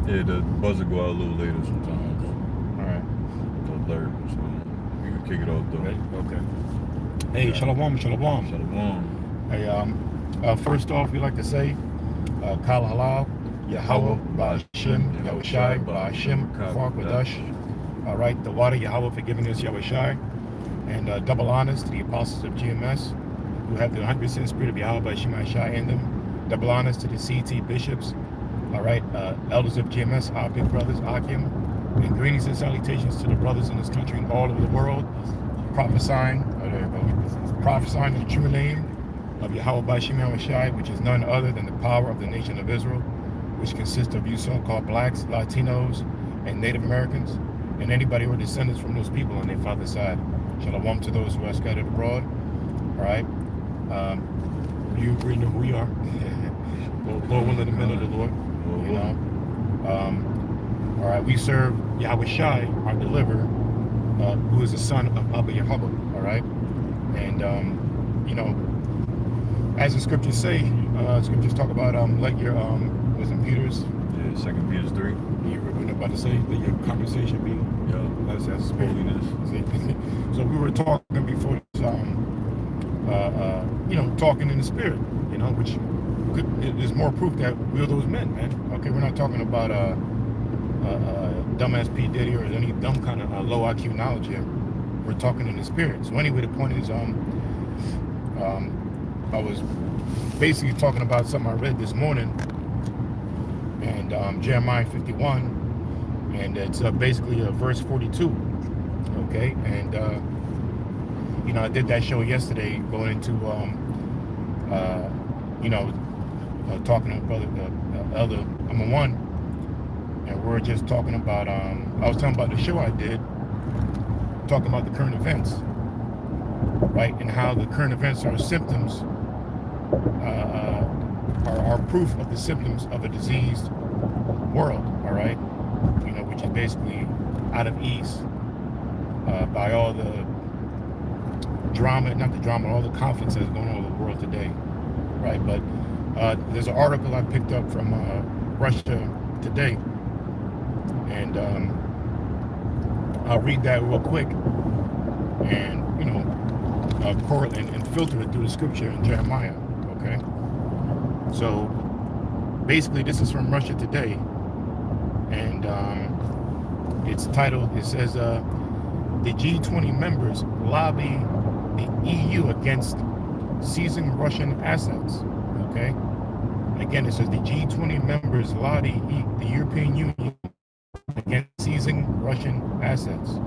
Yeah, the buzzer go out a little later sometimes. All right. The alert. So you can kick it off though. Ready? Okay. Hey, Yeah. shalom, shalom. Shalom. Hey, first off, we like to say, Kal Halal, Yahweh, Ba'ashem, Yahushai, Ba'ashem, Kafar Kodash. All right, the water, Yahweh for giving us Yahushai. And double honors to the apostles of GMS who have the 100% spirit of Yahweh Ba'ashem Yahushai in them. Double honors to the CT bishops. All right, elders of GMS, our big brothers, Akim. And greetings and salutations to the brothers in this country and all over the world, prophesying the true name of Yahweh Ba'ashem Yahushai, which is none other than the power of the nation of Israel, which consists of you so-called blacks, Latinos, and Native Americans, and anybody who are descendants from those people on their father's side. Shalom to those who are scattered abroad. All right. You agree know who we are. Lord willing, the men of the Lord. You know. All right. We serve Yahweh Shai, our deliverer, who is the son of Abba Yahweh. All right. And you know, as the scriptures say, scriptures talk about let your was in Peter's. Yeah, 2 Peter 3. You were about to say let your conversation be. Yeah. That's holiness. So we were talking before, you know, talking in the spirit, you know, which is more proof that we're those men, man. Okay, we're not talking about dumbass P Diddy or any dumb kind of low IQ knowledge here. We're talking in the spirit. So anyway, the point is, I was basically talking about something I read this morning, and Jeremiah 51, and it's basically verse 42. Okay, and you know, I did that show yesterday, going into you know, talking to brother Elder number one, and we're just talking about I was talking about the show I did, talking about the current events, right, and how the current events are symptoms, are proof of the symptoms of a diseased world, all right, you know, which is basically out of ease by all the drama, not the drama, all the conflicts that's going on in the world today, right? But there's an article I picked up from Russia Today, and I'll read that real quick, and you know, correlate and filter it through the scripture in Jeremiah. Okay, so basically this is from Russia Today, and it's titled, it says the G20 members lobby the EU against seizing Russian assets. Okay, again, it says the G20 members lobby the European Union against seizing Russian assets.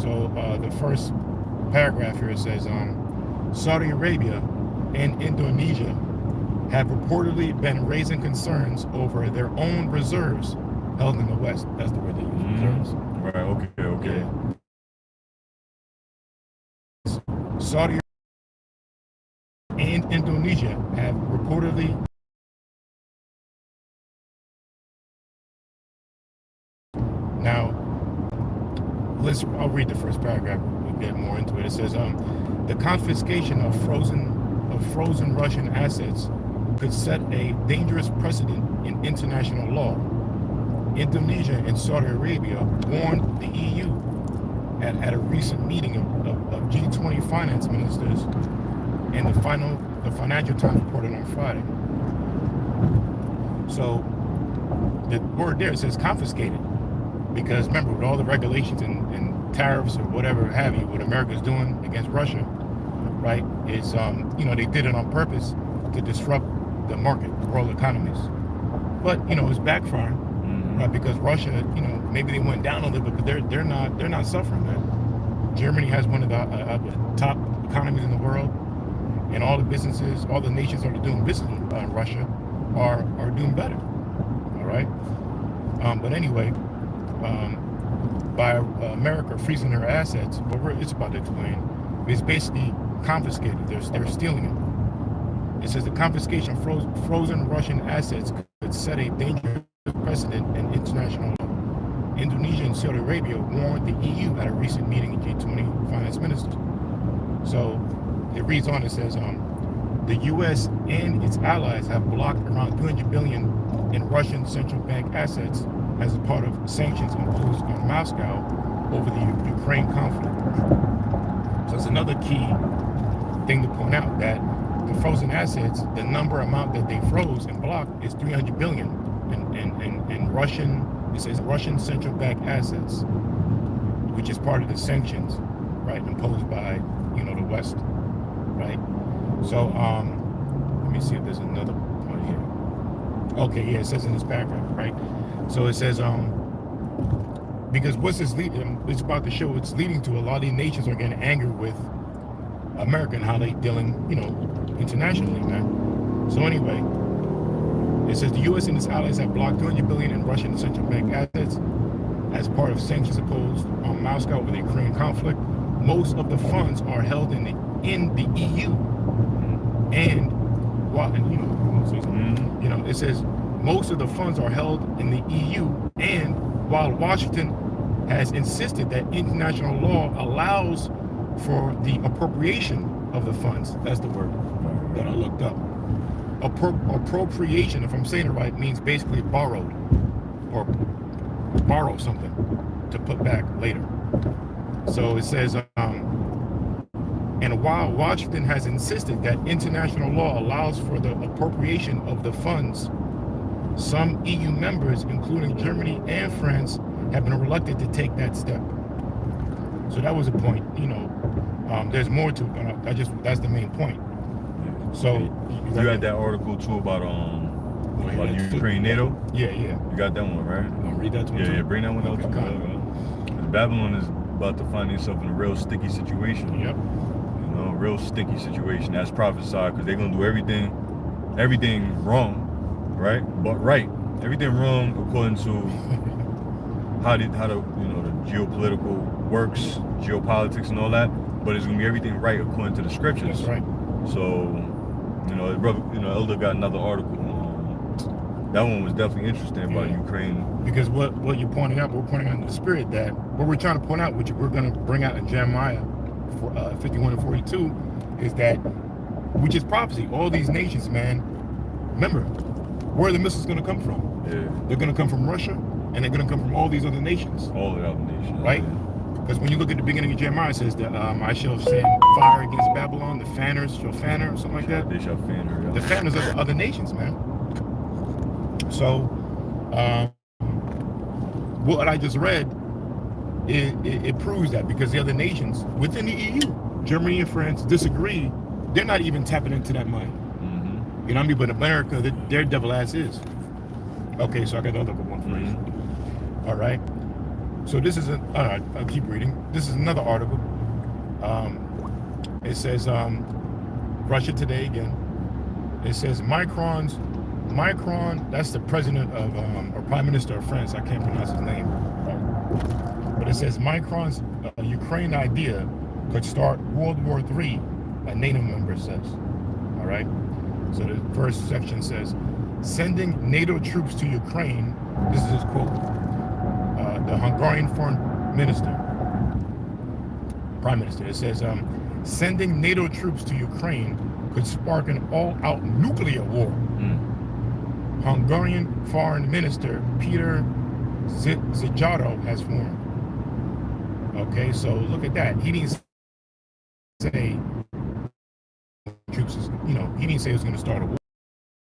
So the first paragraph here says, Saudi Arabia and Indonesia have reportedly been raising concerns over their own reserves held in the West. That's the word they use, reserves. Right, okay. Yeah. Saudi and Indonesia have reportedly now. I'll read the first paragraph. We'll get more into it. It says, the confiscation of frozen Russian assets could set a dangerous precedent in international law. Indonesia and Saudi Arabia warned the EU at a recent meeting of G20 finance ministers, and the Financial Times reported on Friday. So the word there says confiscated, because remember, with all the regulations and tariffs or whatever have you, what America's doing against Russia, right, is you know, they did it on purpose to disrupt the market, world economies. But you know, it's backfiring. Right, because Russia, you know, maybe they went down a little bit, but they're not suffering, man. Germany has one of the top economies in the world, and all the businesses, all the nations that are doing business with Russia are doing better. All right, but anyway, by America freezing their assets, what it's about to explain, is basically confiscated. They're stealing it. It says the confiscation of frozen Russian assets could set a dangerous precedent in international law. Indonesia and Saudi Arabia warned the EU at a recent meeting of G20 finance ministers. So it reads on, it says, the U.S. and its allies have blocked around $200 billion in Russian central bank assets as a part of sanctions imposed on Moscow over the Ukraine conflict. So it's another key thing to point out that the frozen assets, the amount that they froze and blocked is 300 billion in Russian, it says Russian central bank assets, which is part of the sanctions, right, imposed by, the West, right? So, let me see if there's another point here. Okay, yeah, it says in this paragraph, right? So it says, because what's this leading, it's about to show it's leading to a lot of these nations are getting angry with America and how they dealing, internationally, man. So anyway, it says the U.S. and its allies have blocked 200 billion in Russian central bank assets as part of sanctions imposed on Moscow over the Ukraine conflict. Most of the funds are held in the EU, and it says most of the funds are held in the EU, and while Washington has insisted that international law allows for the appropriation of the funds, that's the word that I looked up. Appropriation, if I'm saying it right, means basically borrowed or borrow something to put back later. So it says, and while Washington has insisted that international law allows for the appropriation of the funds, some EU members, including Germany and France, have been reluctant to take that step. So that was a point, there's more to it, but that's the main point. So you had that article too about Ukraine, NATO? Yeah. You got that one, right? I'll read that to me. Yeah, bring that one out Okay, too. Babylon is about to find itself in a real sticky situation. Yep. Real sticky situation. That's prophesied because they're gonna do everything wrong, right? But right, everything wrong according to how the geopolitical works, geopolitics and all that. But it's gonna be everything right according to the scriptures. That's right. So, Elder got another article. That one was definitely interesting about Ukraine. Because what you're pointing out, we're pointing out in the spirit that what we're trying to point out, which we're going to bring out in Jeremiah 51 and 42, is that, which is prophecy. All these nations, man, remember, where are the missiles going to come from? Yeah. They're going to come from Russia, and they're going to come from all these other nations. All the other nations. Right? Because when you look at the beginning of Jeremiah, it says that I shall send fire against Babylon, the fanners shall fan her, or something like that. They shall fan her. Yeah. The fanners of the other nations, man. So, what I just read, it proves that, because the other nations within the EU, Germany and France, disagree. They're not even tapping into that money. Mm-hmm. You know what I mean? But America, their devil ass is. Okay, so I got another one for you. All right. So this is all right, I'll keep reading. This is another article. It says, Russia Today again. It says Macron, that's the president of, or prime minister of France. I can't pronounce his name. Right? But it says Macron's Ukraine idea could start World War III, a NATO member says. All right. So the first section says, sending NATO troops to Ukraine. This is his quote. The Hungarian foreign minister, prime minister. It says, sending NATO troops to Ukraine could spark an all-out nuclear war. Hungarian Foreign Minister Peter Szijjártó has formed. Okay, so look at that. He didn't say troops, he didn't say it was going to start a war,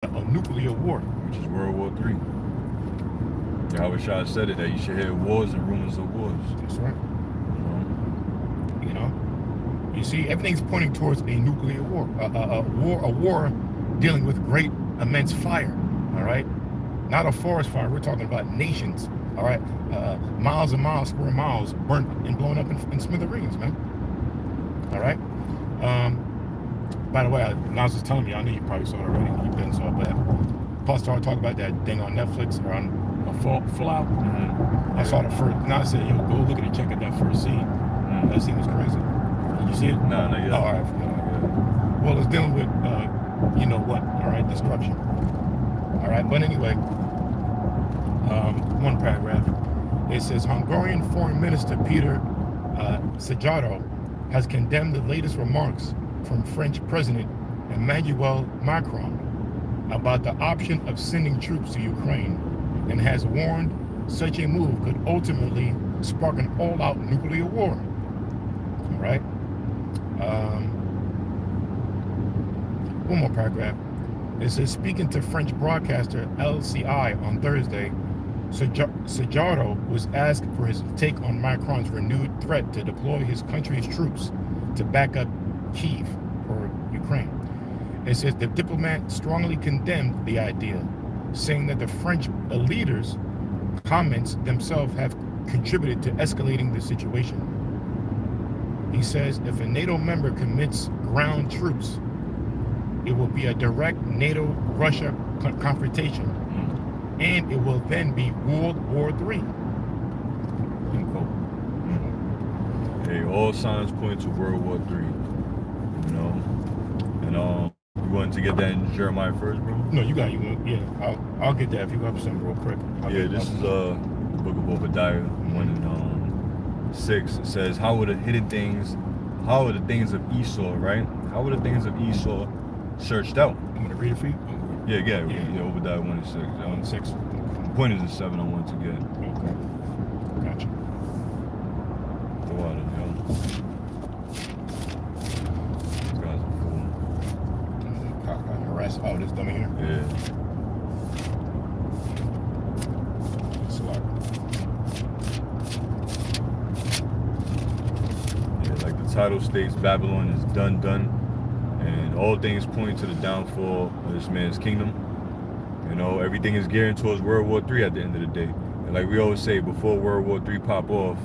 a nuclear war, which is World War III. Yahweh Shah said it, that you should hear wars and rumors of wars. That's right. You see, everything's pointing towards a nuclear war, a war dealing with great, immense fire. All right, not a forest fire. We're talking about nations. All right, miles and miles, square miles, burnt and blown up in smithereens, man. All right. By the way, I was just telling me, I know you probably saw it already. You've been saw it, but Paul started talking about that thing on Netflix or on Fallout. I saw the first. Now I said, yo, go look at it, check out that first scene. That scene was crazy. Did you see it? No, not yet. Oh, all right. Well, it's dealing with, you know what? All right, destruction. All right, but anyway, one paragraph. It says Hungarian Foreign Minister Peter Szijjártó has condemned the latest remarks from French President Emmanuel Macron about the option of sending troops to Ukraine and has warned such a move could ultimately spark an all-out nuclear war. All right. One more paragraph. It says, speaking to French broadcaster LCI on Thursday, Sajaro was asked for his take on Macron's renewed threat to deploy his country's troops to back up Kyiv or Ukraine. It says the diplomat strongly condemned the idea, saying that the French leaders' comments themselves have contributed to escalating the situation. He says if a NATO member commits ground troops, it will be a direct NATO-Russia confrontation, and it will then be World War III. Hey, all signs point to World War III. You know, and you wanted to get that in Jeremiah first, bro? No, you got you. Yeah, I'll get that if you got something real quick. Yeah, this is the book of Obadiah 1:6. It says, how are the hidden things? How are the things of Esau, right? How are the things of Esau searched out? I'm gonna read it for you. Yeah, Obadiah 1:6. 1:6. The point is the 7 I want to get. Okay. Gotcha. The water, yo. These guys are cool. Cock on harass. Oh, this dummy here. Yeah. It's a lot. Yeah, like the title states, Babylon is done, and all things point to the downfall of this man's kingdom. You know, everything is gearing towards World War III at the end of the day. And like we always say, before World War III pop off,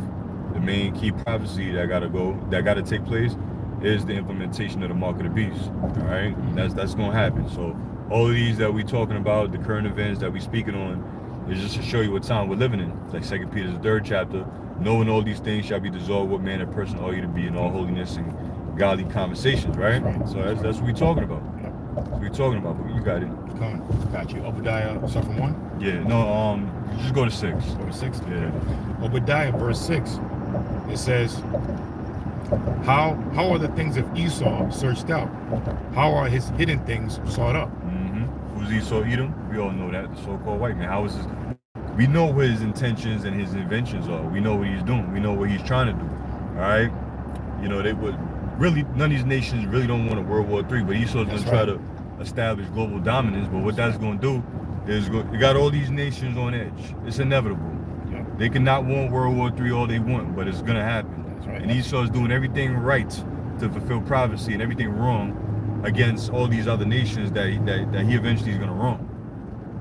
the main key prophecy that gotta take place is the implementation of the mark of the beast. All right, that's gonna happen. So all of these that we talking about, the current events that we speaking on, is just to show you what time we're living in. Like 2 Peter's 3rd chapter, knowing all these things shall be dissolved, what man and person are you to be in all holiness and godly conversations, right? So that's what we talking about. That's what we talking about. But you got it. Come, got you. Obadiah, start from 1? Yeah, no, just go to 6. Go to 6? Yeah. Obadiah, verse 6, it says, How are the things of Esau searched out? How are his hidden things sought up? Who's Esau Edom? We all know that, the so-called white man. How is his? We know what his intentions and his inventions are. We know what he's doing. We know what he's trying to do. All right? You know, they would really, none of these nations really don't want a World War III, but Esau's going to try to establish global dominance. But what that's going to do is you got all these nations on edge. It's inevitable. They cannot want World War III all they want, but it's going to happen. And Esau's doing everything right to fulfill prophecy and everything wrong against all these other nations that he eventually is going to wrong.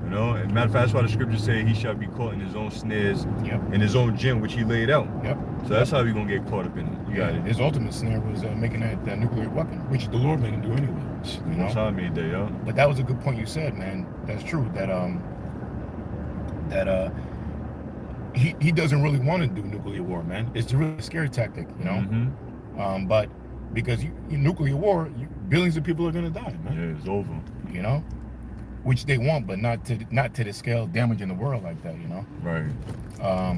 You know, and matter of fact, that's why the scriptures say he shall be caught in his own snares, in his own gin, which he laid out. So that's how we're going to get caught up in it. You got it. His ultimate snare was making that nuclear weapon, which the Lord made him do anyway. You know? That's how I made that, yo. But that was a good point you said, man. That's true. He doesn't really want to do nuclear war, man. It's really a scary tactic, you know. But because nuclear war, billions of people are gonna die, man. Yeah, it's over. You know, which they want, but not to the scale damaging the world like that, you know. Right.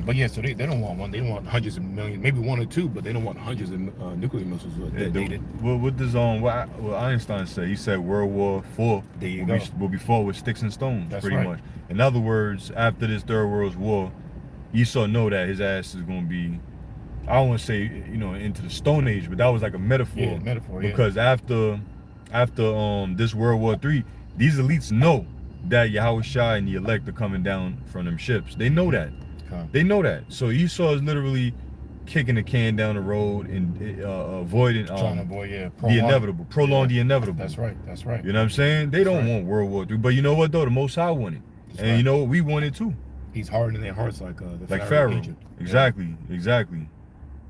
But yeah, so they don't want one. They want hundreds of millions, maybe 1 or 2, but they don't want hundreds of nuclear missiles detonated. Well, what does what Einstein said? He said World War IV will be fought with sticks and stones. That's pretty much. In other words, after this Third World War, Esau know that his ass is going to be, I don't want to say, into the Stone Age, but that was like a metaphor. Yeah, metaphor, because after this World War III, these elites know that Yahushua and the elect are coming down from them ships. They know that. They know that. So Esau is literally kicking the can down the road and avoiding trying to avoid, the inevitable, prolong the inevitable. That's right. You know what I'm saying? They don't want World War III, but you know what though? The Most High wanted, and you know what? We want it too. He's hardening their hearts like Pharaoh. Egypt. Exactly.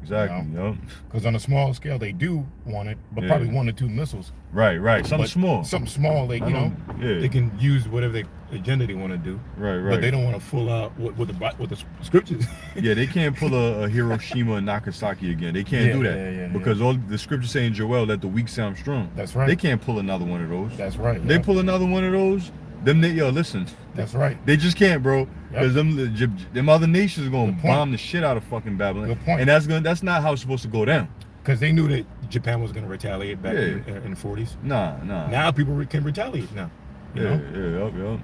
Because on a small scale, they do want it, but probably 1 or 2 missiles. Right. Something small. Something small, they they can use whatever agenda they want to do. Right. But they don't want to full out with the scriptures. Yeah, they can't pull a Hiroshima and Nagasaki again. They can't do that because all the scriptures say in Joel, let the weak sound strong. That's right. They can't pull another one of those. That's right. They pull another one of those. Listen. That's right. They just can't, bro. Because them other nations are gonna bomb the shit out of fucking Babylon. Good point. And that's not how it's supposed to go down. Because they knew that Japan was gonna retaliate back in the 40s. Nah. Now people can retaliate now. You know? Yup.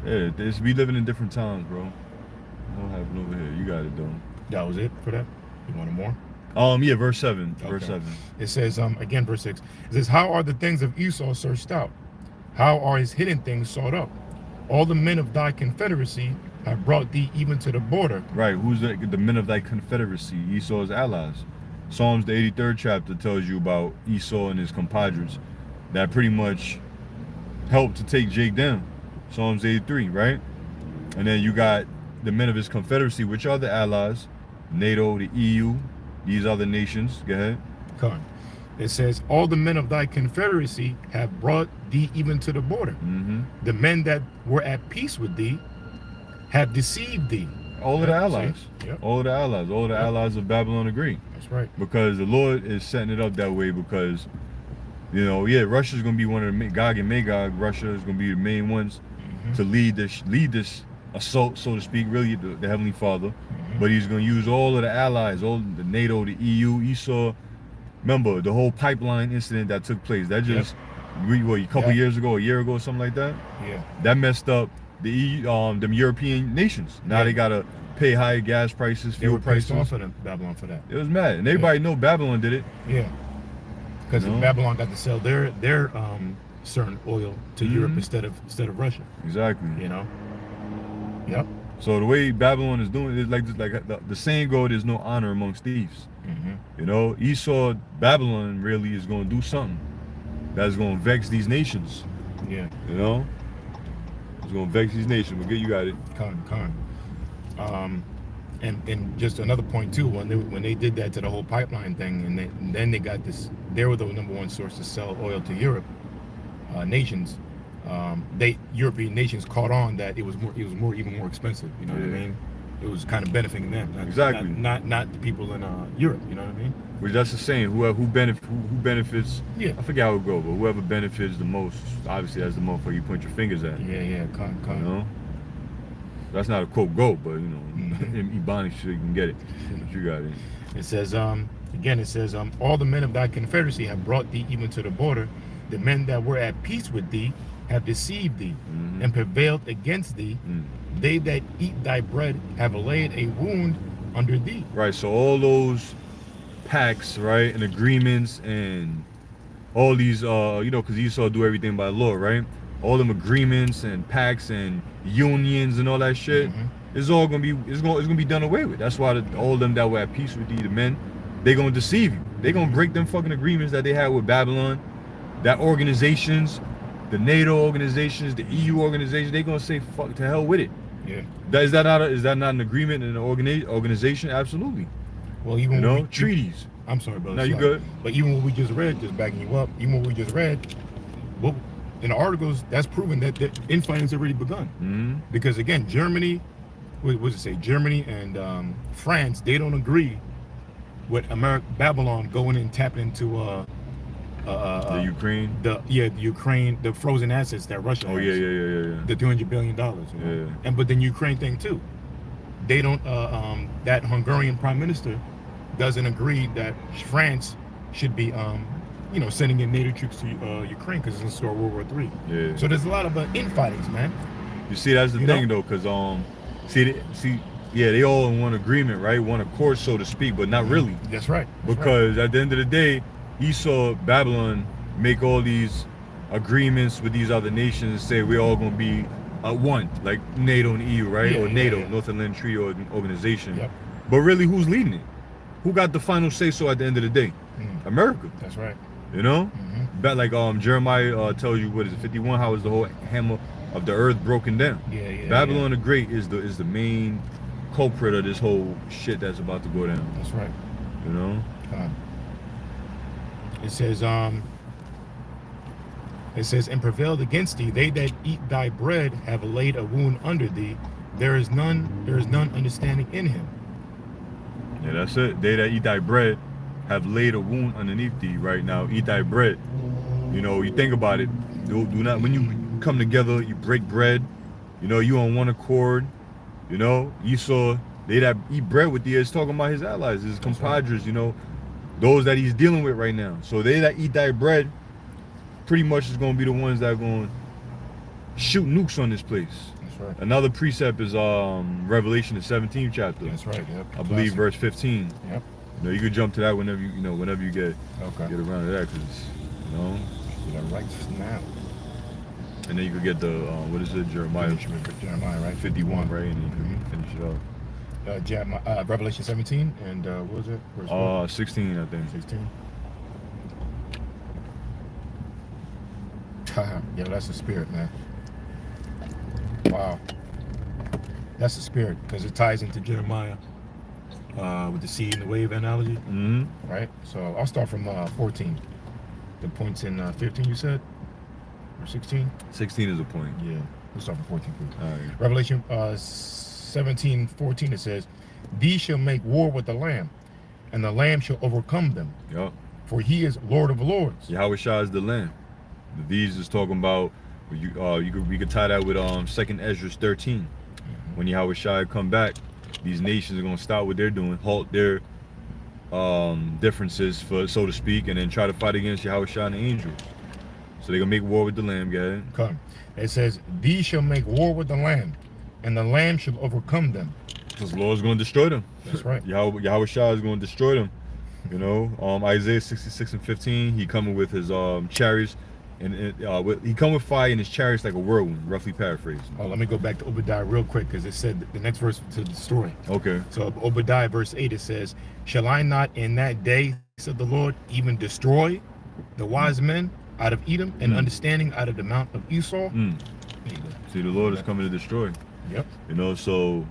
Yeah, we living in different times, bro. What happened over here? You got it, though. That was it for that? You wanted more? Yeah, verse 7. Okay. Verse 7. It says, again, verse 6. It says, how are the things of Esau searched out? How are his hidden things sought up? All the men of thy confederacy have brought thee even to the border. Right, who's the men of thy confederacy? Esau's allies. Psalms, the 83rd chapter, tells you about Esau and his compadres that pretty much helped to take Jake down. Psalms 83, right? And then you got the men of his confederacy, which are the allies, NATO, the EU, these other nations. Go ahead. Come. It says, all the men of thy confederacy have brought thee even to the border. Mm-hmm. The men that were at peace with thee have deceived thee. All of the allies. Yep. All of the allies. All of the allies of Babylon agree. That's right. Because the Lord is setting it up that way because, you know, yeah, Russia's going to be one of the, Gog and Magog, Russia is going to be the main ones to lead this assault, so to speak, really the Heavenly Father. But he's going to use all of the allies, all the NATO, the EU, Esau. Remember the whole pipeline incident that took place. That just, a couple years ago, a year ago, something like that? Yeah. That messed up the EU, them European nations. Now they got to pay higher gas prices, fuel prices. They were pissed off at Babylon for that. It was mad. And everybody know Babylon did it. Yeah. Because Babylon got to sell their certain oil to Europe instead of Russia. Exactly. You know? Yep. So the way Babylon is doing it is like the saying go, there's no honor amongst thieves. You know, Esau, Babylon really is going to do something that's going to vex these nations. Yeah. You know? It's going to vex these nations. But you got it. And just another point too, when they did that to the whole pipeline thing, and then they got this, they were the number one source to sell oil to Europe nations. European nations caught on that it was even more expensive. You know what I mean? It was kind of benefiting them. Exactly. Not the people in Europe. You know what I mean? Which that's the saying. Who benefits? Yeah. I forget how it goes, but whoever benefits the most, obviously, that's the motherfucker you point your fingers at. Yeah. You know? That's not a quote goat, but you know, Ebonics shit, you can get it. But you got it. It says, again, it says, all the men of thy confederacy have brought thee even to the border. The men that were at peace with thee have deceived thee and prevailed against thee. They that eat thy bread have laid a wound under thee. Right, so all those pacts, right, and agreements and all these, because Esau do everything by law, right? All them agreements and pacts and unions and all that shit, it's all gonna be done away with. That's why all of them that were at peace with thee, the men, they gonna deceive you. They gonna break them fucking agreements that they had with Babylon, that organizations, the NATO organizations, the EU organizations, they gonna say fuck to hell with it. Yeah. Is that not an agreement in an organization? Absolutely. Well, even treaties. I'm sorry, brother. No, you good. But even what we just read, just backing you up, even what we just read, well, in the articles, that's proven that the infighting's already begun. Because again, Germany, what does it say? Germany and France, they don't agree with Babylon going and tapping into the Ukraine. The Ukraine, the frozen assets that Russia has. Yeah. The $200 billion. You know? But then Ukraine thing too. They don't. That Hungarian prime minister doesn't agree that France should be, sending in NATO troops to Ukraine because it's in the store of World War III. Yeah. So there's a lot of infightings, man. You see, that's the thing though, because they all in one agreement, right? One accord, so to speak, but not really. That's right. Because at the end of the day, Esau, Babylon make all these agreements with these other nations and say we're all gonna be one, like NATO and EU, right? Or NATO, North Atlantic Treaty Organization. Yep. But really, who's leading it? Who got the final say so at the end of the day? America. That's right. You know? But like Jeremiah tells you, what is it, 51, how is the whole hammer of the earth broken down? Babylon the Great is the main culprit of this whole shit that's about to go down. That's right. You know? It says, and prevailed against thee. They that eat thy bread have laid a wound under thee. There is none understanding in him. Yeah, that's it. They that eat thy bread have laid a wound underneath thee. Right now, eat thy bread. You know, you think about it. Do not, when you come together, you break bread. You know, you on one accord. You know, Esau, they that eat bread with thee is talking about his allies, his compadres. You know, those that he's dealing with right now. So they that eat thy bread pretty much is going to be the ones that are going to shoot nukes on this place. That's right. Another precept is Revelation, the 17th chapter. That's right. Yep. I believe verse 15. Yep. You know, you could jump to that whenever whenever you get around to that, because right now. And then you could get the what is it, Jeremiah, right? 51, right? And you can finish it up. Revelation 17 and what was it? Verse 16, I think. 16. Yeah, that's the spirit, man. Wow, that's the spirit, because it ties into Jeremiah with the sea and the wave analogy. Mm-hmm. Right. So I'll start from 14. The points in 15, you said, or 16? 16 is a point. Yeah. We'll start from 14. All right. Revelation 17:14. It says, "These shall make war with the Lamb, and the Lamb shall overcome them. Yep. For he is Lord of Lords." Yahweh Shah is the Lamb. These is talking about we could tie that with 2nd Ezra 13. When Yahweh Shah come back, these nations are gonna stop what they're doing, halt their differences, so to speak, and then try to fight against Yahweh Shah and the angels. So they're gonna make war with the Lamb, guys. Come. It says, "These shall make war with the Lamb, and the Lamb shall overcome them." Because the Lord's gonna destroy them. That's right. Yahweh Shah is gonna destroy them. You know, Isaiah 66 and 15. He coming with his chariots. And he come with fire in his chariots like a whirlwind, roughly paraphrased. Oh, let me go back to Obadiah real quick, because it said the next verse to the story. Okay. So Obadiah verse 8, it says, "Shall I not in that day, said the Lord, even destroy the wise men out of Edom and understanding out of the mount of Esau?" There you go. See, the Lord is coming to destroy. Yep. You know, so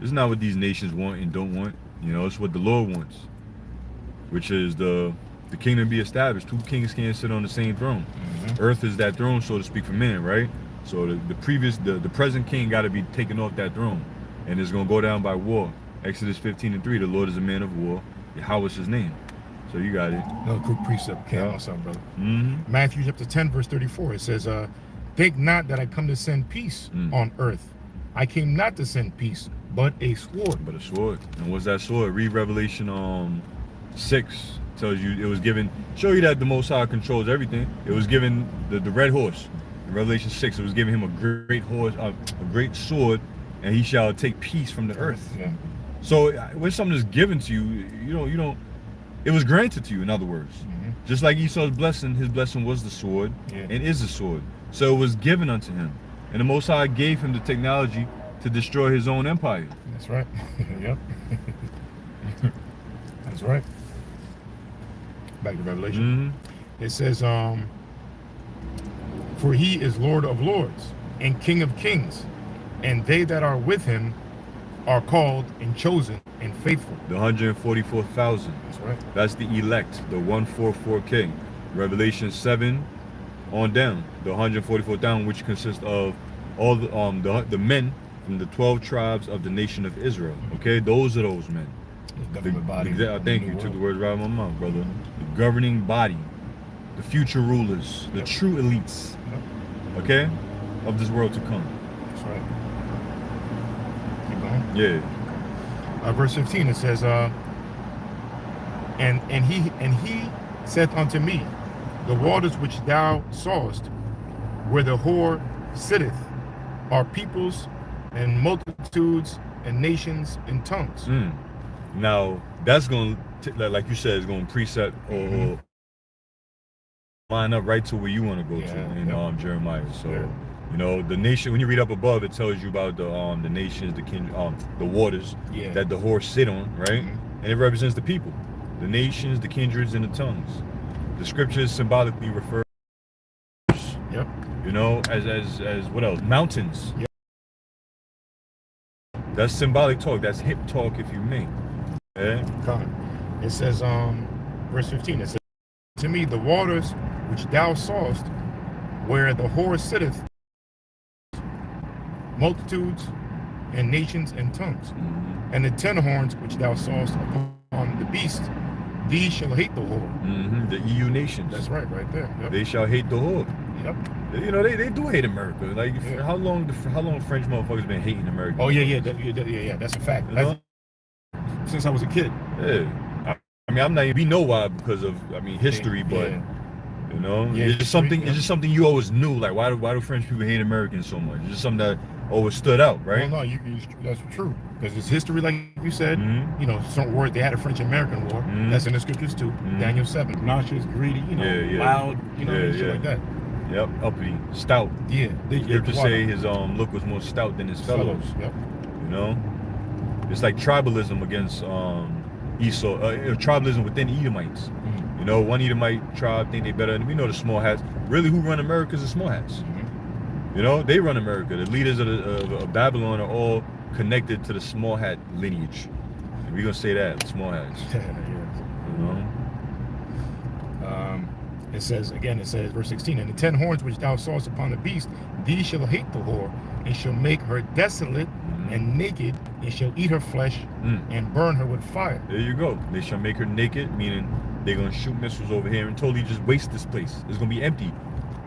it's not what these nations want and don't want. You know, it's what the Lord wants, which is the kingdom be established. Two kings can't sit on the same throne. Earth is that throne, so to speak, for men, right? So the present king got to be taken off that throne, and it's gonna go down by war. Exodus 15 and 3. The Lord is a man of war. Yahweh is his name. So you got it. Another quick precept came on something, brother. Mm-hmm. Matthew chapter 10 verse 34. It says, "Think not that I come to send peace on earth. I came not to send peace, but a sword." But a sword. And what's that sword? Read Revelation 6. Tells you it was given, show you that the Most High controls everything. It was given the red horse. In Revelation 6, it was giving him a great horse, a great sword, and he shall take peace from the earth. Yeah. So when something is given to you, you don't. It was granted to you. In other words, just like Esau's blessing, his blessing was the sword and is the sword. So it was given unto him, and the Most High gave him the technology to destroy his own empire. That's right. Yep. That's right. Back to Revelation. It says, "For he is Lord of Lords and King of Kings, and they that are with him are called and chosen and faithful." The 144,000. That's right. That's the elect, the 144K. Revelation 7 on down, the 144,000, which consists of all the men from the 12 tribes of the nation of Israel. Okay, those are those men. Government body. I thank you. Took the words right out of my mouth, brother. The governing body, the future rulers, the true elites, okay, of this world to come. That's right. Keep going. Yeah. Verse 15, it says, and he saith unto me, "The waters which thou sawest, where the whore sitteth, are peoples and multitudes and nations and tongues." Now that's going to, like you said, is going to precept or line up right to where you want to go to in Jeremiah. So you know, the nation, when you read up above, it tells you about the nations, the waters that the whore sit on, right? And it represents the people, the nations, the kindreds, and the tongues. The scriptures symbolically refer, you know, as what else? Mountains. That's symbolic talk. That's hip talk, if you may. It says, verse 15, it says, "To me, the waters which thou sawest, where the whore sitteth, multitudes and nations and tongues, and the 10 horns which thou sawest upon the beast, these shall hate the whore." The EU nations. That's right there. They shall hate the whore. You know, they do hate America. Like, how long French motherfuckers been hating America? Oh yeah. That's a fact. Since I was a kid. Yeah. I mean, I'm not even. We know why, because of history, but You know, Yeah, it's just something. It's just something you always knew. Like, why do French people hate Americans so much? It's just something that always stood out, right? Well, no, that's true. Because it's history, like you said. Mm-hmm. You know, some word they had a French-American war. Mm-hmm. That's in the scriptures too. Mm-hmm. Daniel 7. Obnoxious, greedy, loud, shit like that. Yep, uppity, stout. Yeah. The scriptures say his look was more stout than his fellows. Yep. You know, it's like tribalism against Esau, tribalism within Edomites. Mm-hmm. You know, one Edomite tribe think they better, and we know the small hats. Really, who run America is the small hats. Mm-hmm. You know, they run America. The leaders of Babylon are all connected to the small hat lineage. And we're gonna say that, small hats. Yes. You know. It says, verse 16, and the 10 horns which thou sawest upon the beast, these shall hate the whore, and shall make her desolate and naked, and shall eat her flesh and burn her with fire. There you go. They shall make her naked, meaning they're gonna shoot missiles over here and totally just waste this place. It's gonna be empty.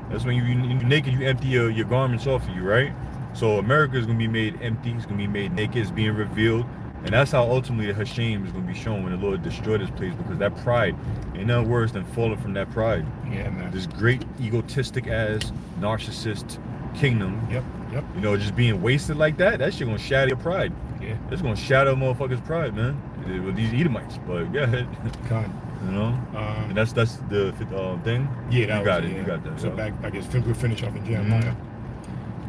That's when you're naked, you empty your garments off of you, right? So America is gonna be made empty. It's gonna be made naked. It's being revealed. And that's how ultimately her shame is going to be shown when the Lord destroyed this place, because that pride ain't nothing worse than falling from that pride. Yeah, man. This great egotistic ass narcissist kingdom. Yep. You know, just being wasted like that shit going to shatter your pride. Yeah. It's going to shatter a motherfucker's pride, man. With these Edomites. But go ahead. You know? And that's the thing? Yeah, You got it. You got that. So back, I guess we'll finish off in Jeremiah. Mm-hmm.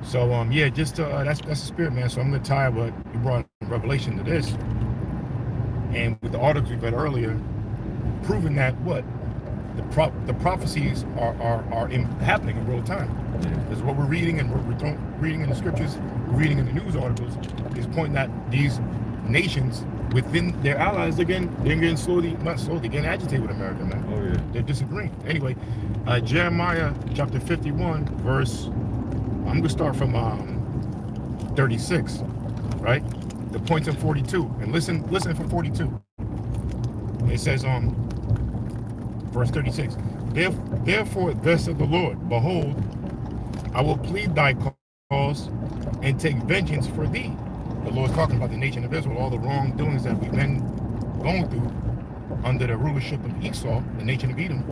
So just that's the spirit, man. So I'm gonna tie what you brought Revelation to this, and with the articles we read earlier, proving that the prophecies are happening in real time. This is what we're reading, and we're reading in the scriptures, we're reading in the news articles, is pointing that these nations within their allies, they're getting getting agitated with America, man. Oh yeah. They're disagreeing. Anyway, Jeremiah chapter 51, verse. I'm going to start from 36, right? The points in 42. And listen for 42. It says verse 36. Therefore, thus saith the Lord, behold, I will plead thy cause and take vengeance for thee. The Lord's talking about the nation of Israel, all the wrongdoings that we've been going through under the rulership of Esau, the nation of Edom,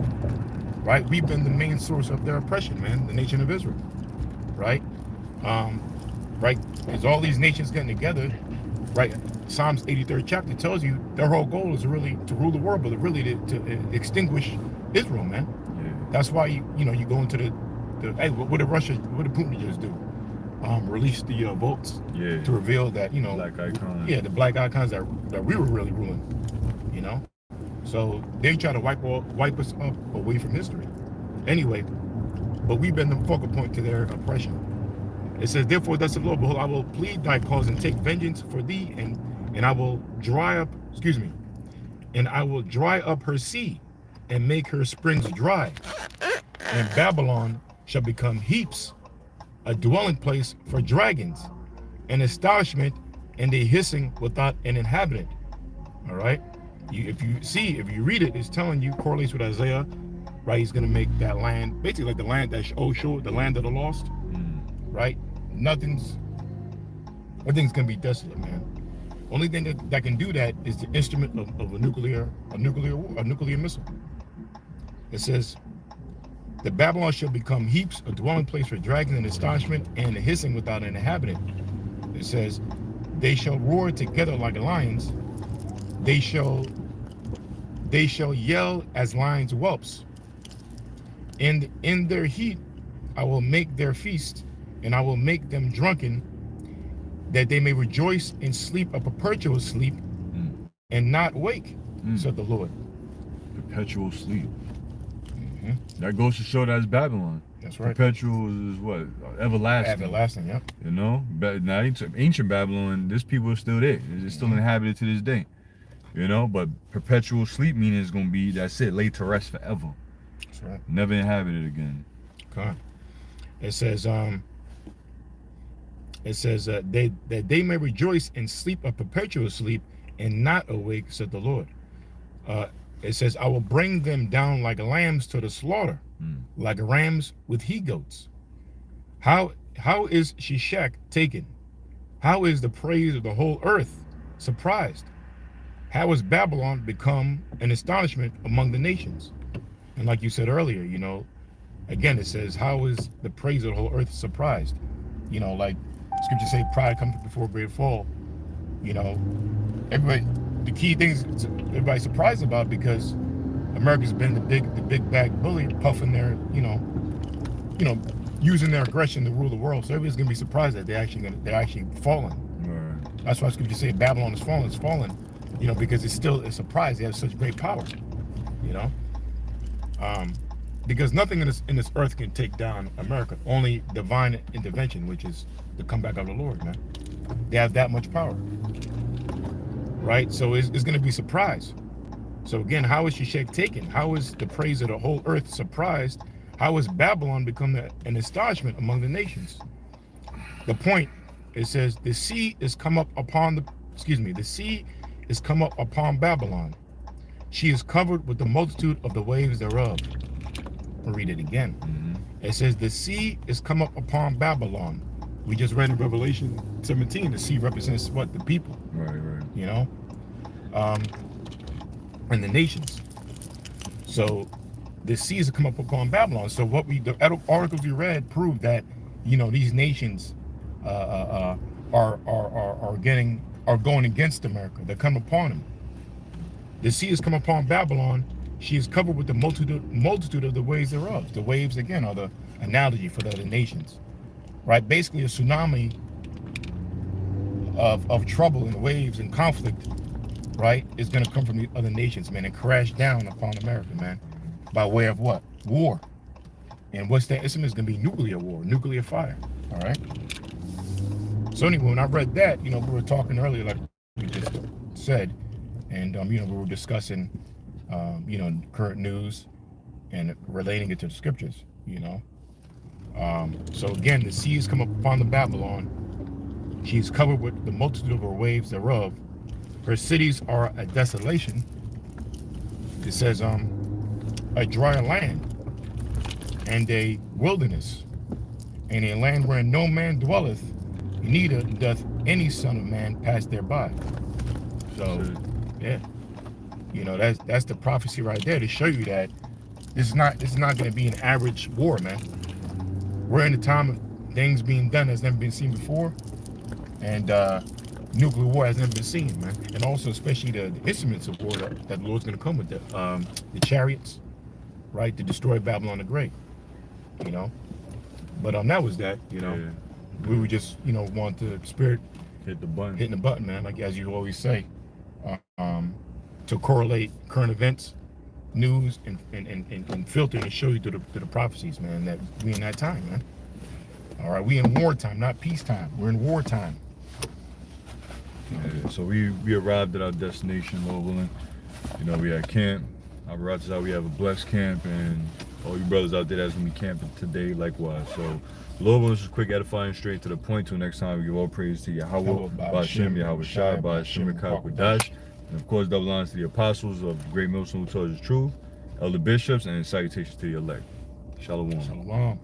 right? We've been the main source of their oppression, man, the nation of Israel. Right, because all these nations getting together, right? Psalms 83rd chapter tells you their whole goal is really to rule the world, but really to extinguish Israel, man. Yeah. That's why you go into the hey, what did Putin just do? Release the votes to reveal that black icons. Yeah, the black icons that we were really ruling, So they try to wipe us up away from history. Anyway. But we've been the focal point to their oppression. It says, therefore, thus the Lord, behold, I will plead thy cause and take vengeance for thee, and I will dry up her sea and make her springs dry. And Babylon shall become heaps, a dwelling place for dragons, an astonishment and a hissing without an inhabitant. All right. If you read it, it's telling you, correlates with Isaiah. Right, he's gonna make that land basically like the land that the land of the lost. Right, everything's gonna be desolate, man. Only thing that can do that is the instrument of a nuclear missile. It says, the Babylon shall become heaps, a dwelling place for dragons and astonishment, and a hissing without an inhabitant. It says, they shall roar together like lions. They shall yell as lions' whelps. And in their heat, I will make their feast, and I will make them drunken, that they may rejoice and sleep a perpetual sleep, and not wake, said the Lord. Perpetual sleep. That goes to show that's Babylon. That's right. Perpetual is what? Everlasting. Everlasting, yeah. You know? Now, ancient Babylon, this people are still there. It's still inhabited to this day. You know? But perpetual sleep meaning it's going to be, that's it, laid to rest forever. That's right. Never inhabited again. Okay. It says, that they may rejoice and sleep a perpetual sleep and not awake, said the Lord. It says, I will bring them down like lambs to the slaughter, like rams with he-goats. How is Shishak taken? How is the praise of the whole earth surprised? How has Babylon become an astonishment among the nations? And like you said earlier, again, it says, how is the praise of the whole earth surprised? You know, like scripture say, pride comes before great fall. You know, everybody, the key things everybody's surprised about, because America's been the big bag bully, puffing their, using their aggression to rule the world. So everybody's gonna be surprised that they're actually falling. Right. That's why scripture say Babylon is fallen. It's fallen, because it's still a surprise. They have such great power. Because nothing in this earth can take down America. Only divine intervention, which is the comeback of the Lord, man. They have that much power, right? So it's going to be surprise. So again, how is Shishak taken? How is the praise of the whole earth surprised? How has Babylon become an astonishment among the nations? The point, it says, the sea is come up upon Babylon. She is covered with the multitude of the waves thereof. I'll read it again. It says, the sea is come up upon Babylon. We just read in Revelation 17, the sea represents what? The people. Right. And the nations. So the seas have come up upon Babylon. So the articles we read prove that, these nations are going against America. They're coming upon them. The sea has come upon Babylon. She is covered with the multitude of the waves thereof. The waves, again, are the analogy for the other nations, right? Basically, a tsunami of trouble and waves and conflict, right, is going to come from the other nations, man, and crash down upon America, man, by way of what? War. And what's that? It's going to be nuclear war, nuclear fire, all right? So anyway, when I read that, we were talking earlier, like we just said, and, we were discussing, current news and relating it to the scriptures, So again, the seas come up upon the Babylon. She is covered with the multitude of her waves thereof. Her cities are a desolation. It says, a dry land and a wilderness, and a land where no man dwelleth, neither doth any son of man pass thereby. So, yeah, that's the prophecy right there to show you that this is not going to be an average war, man. We're in a time of things being done that's never been seen before, and nuclear war has never been seen, man. And also, especially the instruments of war that the Lord's going to come with, the chariots, right, to destroy Babylon the Great, But that was that, Yeah. We were just, want the spirit hitting the button, man, like as you always say, to correlate current events, news, and filter and show you to the prophecies, man, that we in that time, man. All right, we in wartime, not peacetime. We're in wartime. Yeah, so we arrived at our destination, Lord willing. We at camp. Our routes out, we have a blessed camp, and all you brothers out there that's gonna be camping today, likewise. So, Lord willing, just quick, edifying, straight to the point. Till next time, we give all praise to Yahweh, Ba'ashem, Yahweh Shai, Ba'ashem, Kakwadash, and of course, double honors to the apostles of the great millstone who told us the truth, elder bishops, and salutations to the elect. Shalom. Shalom.